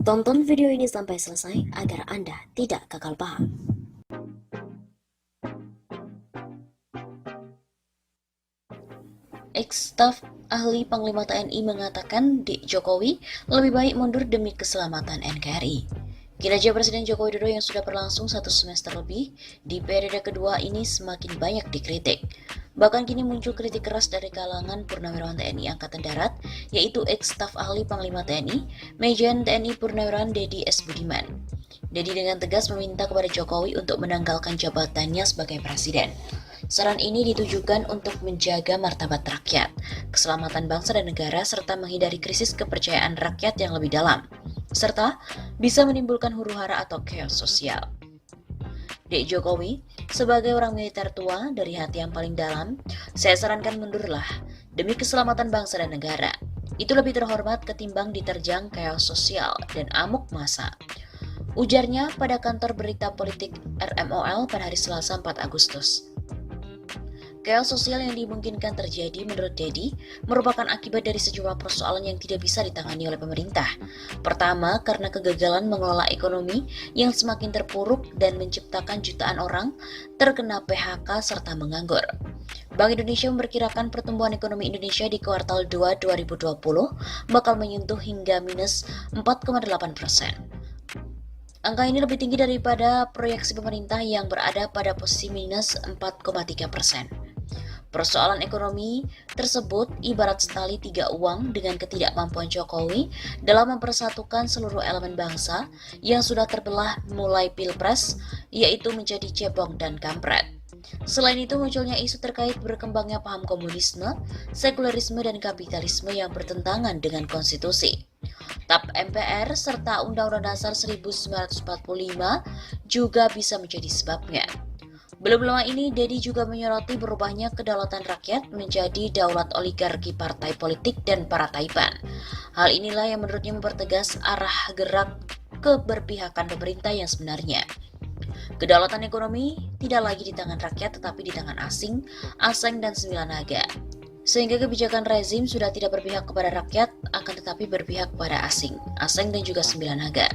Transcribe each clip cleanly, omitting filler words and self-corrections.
Tonton video ini sampai selesai agar Anda tidak gagal paham. Ex-staf ahli Panglima TNI mengatakan Jokowi lebih baik mundur demi keselamatan NKRI. Kinerja Presiden Joko Widodo yang sudah berlangsung 1 semester lebih di periode kedua ini semakin banyak dikritik. Bahkan kini muncul kritik keras dari kalangan Purnawirawan TNI Angkatan Darat, yaitu ex-staf ahli Panglima TNI, Majen TNI Purnawirawan Dedi S. Budiman. Dedi dengan tegas meminta kepada Jokowi untuk menanggalkan jabatannya sebagai presiden. Saran ini ditujukan untuk menjaga martabat rakyat, keselamatan bangsa dan negara, serta menghindari krisis kepercayaan rakyat yang lebih dalam, serta bisa menimbulkan huru-hara atau chaos sosial. Dek Jokowi, sebagai orang militer tua dari hati yang paling dalam, saya sarankan mundurlah demi keselamatan bangsa dan negara. Itu lebih terhormat ketimbang diterjang chaos sosial dan amuk massa. Ujarnya pada kantor berita politik RMOL pada hari Selasa 4 Agustus. Chaos sosial yang dimungkinkan terjadi menurut Dedi merupakan akibat dari sejumlah persoalan yang tidak bisa ditangani oleh pemerintah. Pertama, karena kegagalan mengelola ekonomi yang semakin terpuruk dan menciptakan jutaan orang terkena PHK serta menganggur. Bank Indonesia memperkirakan pertumbuhan ekonomi Indonesia di kuartal 2 2020 bakal menyentuh hingga minus 4,8%. Angka ini lebih tinggi daripada proyeksi pemerintah yang berada pada posisi minus 4,3%. Persoalan ekonomi tersebut ibarat setali tiga uang dengan ketidakmampuan Jokowi dalam mempersatukan seluruh elemen bangsa yang sudah terbelah mulai pilpres, yaitu menjadi cebong dan kampret. Selain itu munculnya isu terkait berkembangnya paham komunisme, sekularisme dan kapitalisme yang bertentangan dengan konstitusi. TAP MPR serta Undang-Undang Dasar 1945 juga bisa menjadi sebabnya. Belum lama ini, Dedi juga menyoroti berubahnya kedaulatan rakyat menjadi daulat oligarki partai politik dan para taipan. Hal inilah yang menurutnya mempertegas arah gerak keberpihakan pemerintah yang sebenarnya. Kedaulatan ekonomi tidak lagi di tangan rakyat tetapi di tangan asing, aseng dan sembilan naga. Sehingga kebijakan rezim sudah tidak berpihak kepada rakyat, akan tetapi berpihak kepada asing, aseng dan juga sembilan naga.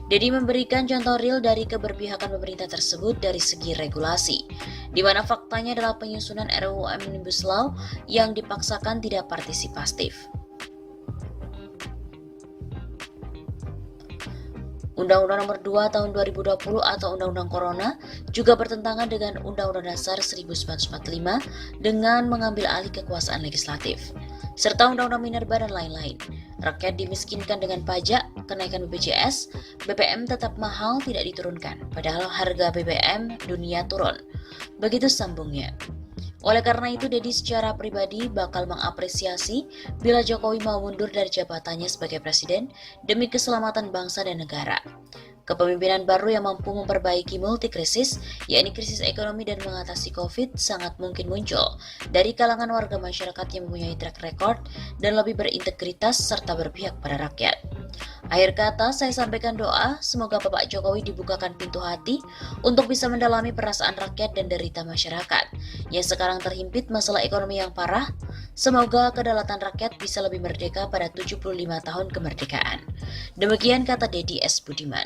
Dedi memberikan contoh real dari keberpihakan pemerintah tersebut dari segi regulasi, di mana faktanya adalah penyusunan RUU Omnibus Law yang dipaksakan tidak partisipatif. Undang-Undang Nomor 2 Tahun 2020 atau Undang-Undang Corona juga bertentangan dengan Undang-Undang Dasar 1945 dengan mengambil alih kekuasaan legislatif, serta Undang-Undang Minerba dan lain-lain. Rakyat dimiskinkan dengan pajak, kenaikan BPJS, BBM tetap mahal tidak diturunkan, padahal harga BBM dunia turun. Begitu sambungnya. Oleh karena itu, Dedi secara pribadi bakal mengapresiasi bila Jokowi mau mundur dari jabatannya sebagai presiden demi keselamatan bangsa dan negara. Kepemimpinan baru yang mampu memperbaiki multikrisis, yakni krisis ekonomi dan mengatasi COVID, sangat mungkin muncul dari kalangan warga masyarakat yang mempunyai track record dan lebih berintegritas serta berpihak pada rakyat. Akhir kata, saya sampaikan doa, semoga Bapak Jokowi dibukakan pintu hati untuk bisa mendalami perasaan rakyat dan derita masyarakat yang sekarang terhimpit masalah ekonomi yang parah. Semoga kedaulatan rakyat bisa lebih merdeka pada 75 tahun kemerdekaan. Demikian kata Dedi S. Budiman.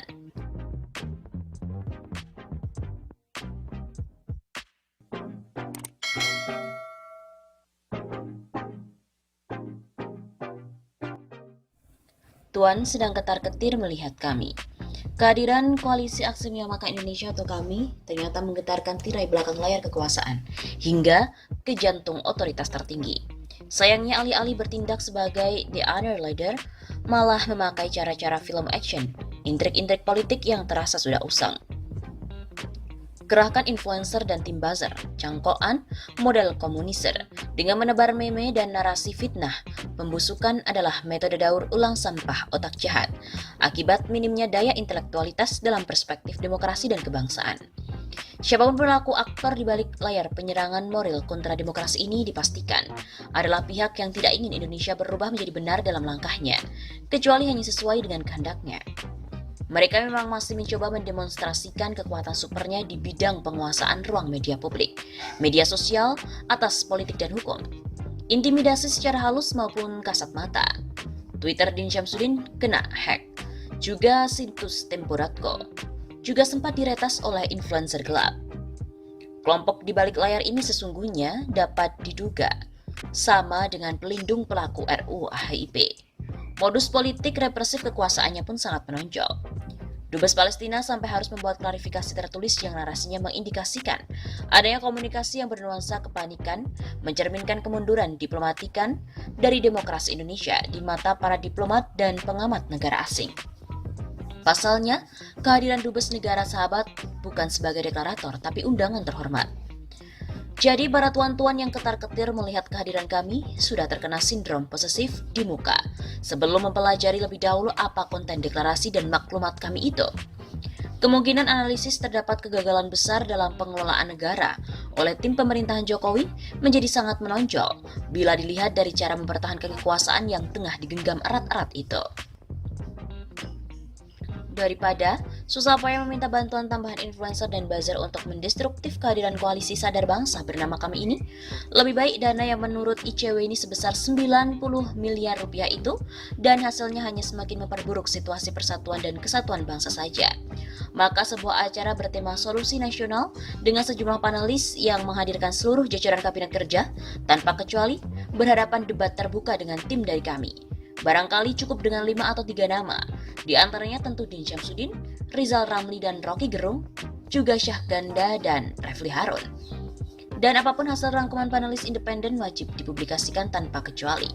Tuan sedang ketar-ketir melihat kami. Kehadiran Koalisi Aksi Menyelamatkan Indonesia atau KAMI ternyata menggetarkan tirai belakang layar kekuasaan hingga ke jantung otoritas tertinggi. Sayangnya alih-alih bertindak sebagai the honor leader, malah memakai cara-cara film action, intrik-intrik politik yang terasa sudah usang. Kerahkan influencer dan tim buzzer, cangkokan model komuniser, dengan menebar meme dan narasi fitnah. Pembusukan adalah metode daur ulang sampah otak jahat, akibat minimnya daya intelektualitas dalam perspektif demokrasi dan kebangsaan. Siapapun pelaku aktor di balik layar penyerangan moral kontra demokrasi ini dipastikan adalah pihak yang tidak ingin Indonesia berubah menjadi benar dalam langkahnya, kecuali hanya sesuai dengan kehendaknya. Mereka memang masih mencoba mendemonstrasikan kekuatan supernya di bidang penguasaan ruang media publik, media sosial, atas politik dan hukum. Intimidasi secara halus maupun kasat mata. Twitter Din Syamsuddin kena hack. juga situs Tempo.co, juga sempat diretas oleh influencer gelap. Kelompok di balik layar ini sesungguhnya dapat diduga sama dengan pelindung pelaku RUU HIP. Modus politik represif kekuasaannya pun sangat menonjol. Dubes Palestina sampai harus membuat klarifikasi tertulis yang narasinya mengindikasikan adanya komunikasi yang bernuansa kepanikan, mencerminkan kemunduran diplomatikan dari demokrasi Indonesia di mata para diplomat dan pengamat negara asing. Pasalnya, kehadiran Dubes negara sahabat bukan sebagai deklarator, tapi undangan terhormat. Jadi, para tuan-tuan yang ketar-ketir melihat kehadiran kami sudah terkena sindrom posesif di muka sebelum mempelajari lebih dahulu apa konten deklarasi dan maklumat kami itu. Kemungkinan analisis terdapat kegagalan besar dalam pengelolaan negara oleh tim pemerintahan Jokowi menjadi sangat menonjol bila dilihat dari cara mempertahankan kekuasaan yang tengah digenggam erat-erat itu. Daripada susah payah meminta bantuan tambahan influencer dan buzzer untuk mendestruktif kehadiran koalisi sadar bangsa bernama kami ini, lebih baik dana yang menurut ICW ini sebesar 90 miliar rupiah itu dan hasilnya hanya semakin memperburuk situasi persatuan dan kesatuan bangsa saja. Maka sebuah acara bertema solusi nasional dengan sejumlah panelis yang menghadirkan seluruh jajaran kabinet kerja tanpa kecuali berhadapan debat terbuka dengan tim dari kami. Barangkali cukup dengan 5 atau 3 nama, di antaranya tentu Din Syamsuddin, Rizal Ramli dan Rocky Gerung, juga Syah Ganda dan Refli Harun. Dan apapun hasil rangkuman panelis independen wajib dipublikasikan tanpa kecuali.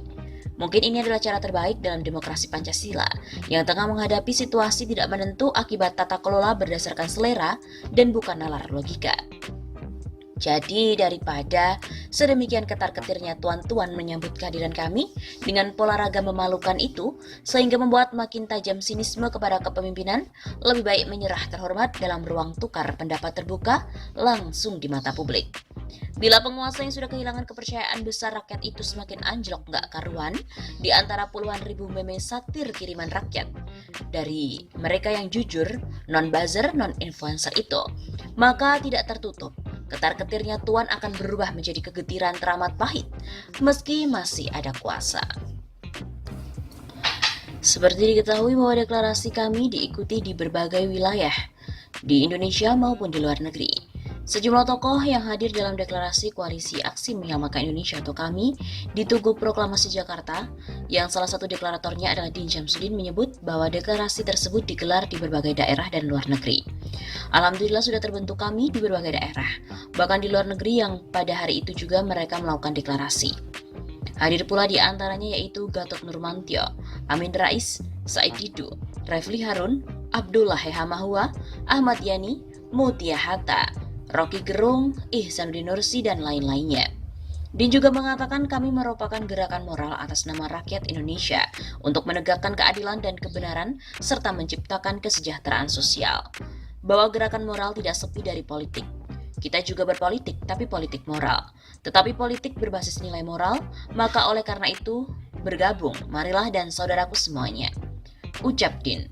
Mungkin ini adalah cara terbaik dalam demokrasi Pancasila yang tengah menghadapi situasi tidak menentu akibat tata kelola berdasarkan selera dan bukan nalar logika. Jadi daripada sedemikian ketar-ketirnya tuan-tuan menyambut kehadiran kami dengan pola raga memalukan itu sehingga membuat makin tajam sinisme kepada kepemimpinan, lebih baik menyerah terhormat dalam ruang tukar pendapat terbuka langsung di mata publik. Bila penguasa yang sudah kehilangan kepercayaan besar rakyat itu semakin anjlok nggak karuan di antara puluhan ribu meme satir kiriman rakyat dari mereka yang jujur, non-buzzer, non-influencer itu, maka tidak tertutup ketar-ketirnya tuan akan berubah menjadi kegetiran teramat pahit meski masih ada kuasa. Seperti diketahui bahwa deklarasi kami diikuti di berbagai wilayah di Indonesia maupun di luar negeri. Sejumlah tokoh yang hadir dalam deklarasi Koalisi Aksi Menyelamatkan Indonesia atau KAMI di Tugu Proklamasi Jakarta, yang salah satu deklaratornya adalah Din Syamsuddin, menyebut bahwa deklarasi tersebut digelar di berbagai daerah dan luar negeri. Alhamdulillah sudah terbentuk KAMI di berbagai daerah, bahkan di luar negeri yang pada hari itu juga mereka melakukan deklarasi. Hadir pula di antaranya yaitu Gatot Nurmantio, Amin Rais, Said Didu, Refli Harun, Abdullah Hehamahua, Ahmad Yani, Mutia Hatta, Rocky Gerung, Ihsanuddin Nursi, dan lain-lainnya. Din juga mengatakan kami merupakan gerakan moral atas nama rakyat Indonesia untuk menegakkan keadilan dan kebenaran serta menciptakan kesejahteraan sosial. Bahwa gerakan moral tidak sepi dari politik. Kita juga berpolitik, tapi politik moral. Tetapi politik berbasis nilai moral, maka oleh karena itu bergabung, marilah dan saudaraku semuanya. Ucap Din.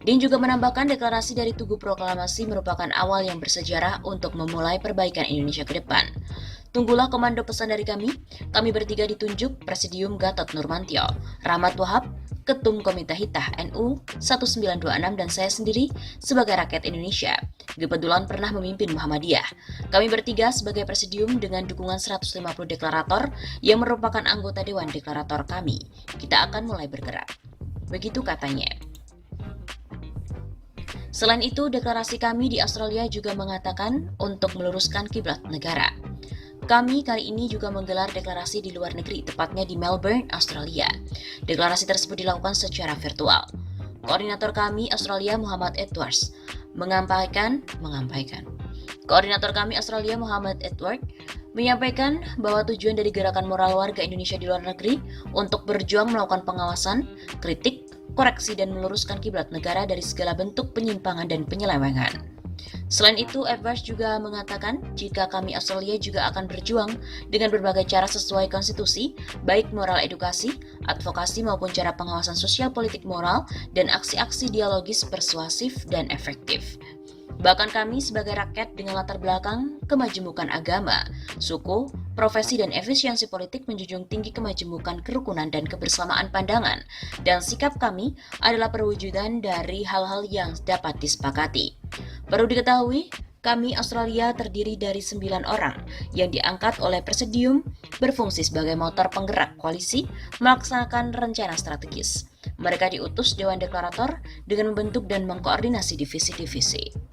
Din juga menambahkan deklarasi dari Tugu Proklamasi merupakan awal yang bersejarah untuk memulai perbaikan Indonesia ke depan. Tunggulah komando pesan dari kami bertiga ditunjuk Presidium Gatot Nurmantio, Rahmat Wahab, Ketum Komite Hitah NU 1926 dan saya sendiri sebagai rakyat Indonesia. Kebetulan pernah memimpin Muhammadiyah. Kami bertiga sebagai presidium dengan dukungan 150 deklarator yang merupakan anggota Dewan Deklarator kami. Kita akan mulai bergerak. Begitu katanya. Selain itu, deklarasi kami di Australia juga mengatakan untuk meluruskan kiblat negara. Kami kali ini juga menggelar deklarasi di luar negeri, tepatnya di Melbourne, Australia. Deklarasi tersebut dilakukan secara virtual. Koordinator kami Australia Muhammad Edwards menyampaikan bahwa tujuan dari gerakan moral warga Indonesia di luar negeri untuk berjuang melakukan pengawasan, kritik, koreksi dan meluruskan kiblat negara dari segala bentuk penyimpangan dan penyelewengan. Selain itu, Edwards juga mengatakan jika kami Australia juga akan berjuang dengan berbagai cara sesuai konstitusi, baik moral edukasi, advokasi maupun cara pengawasan sosial politik moral dan aksi-aksi dialogis persuasif dan efektif. Bahkan kami sebagai rakyat dengan latar belakang kemajemukan agama, suku, profesi, dan efisiensi politik menjunjung tinggi kemajemukan kerukunan dan kebersamaan pandangan, dan sikap kami adalah perwujudan dari hal-hal yang dapat disepakati. Perlu diketahui, kami Australia terdiri dari 9 orang yang diangkat oleh Presidium berfungsi sebagai motor penggerak koalisi melaksanakan rencana strategis. Mereka diutus Dewan Deklarator dengan membentuk dan mengkoordinasi divisi-divisi.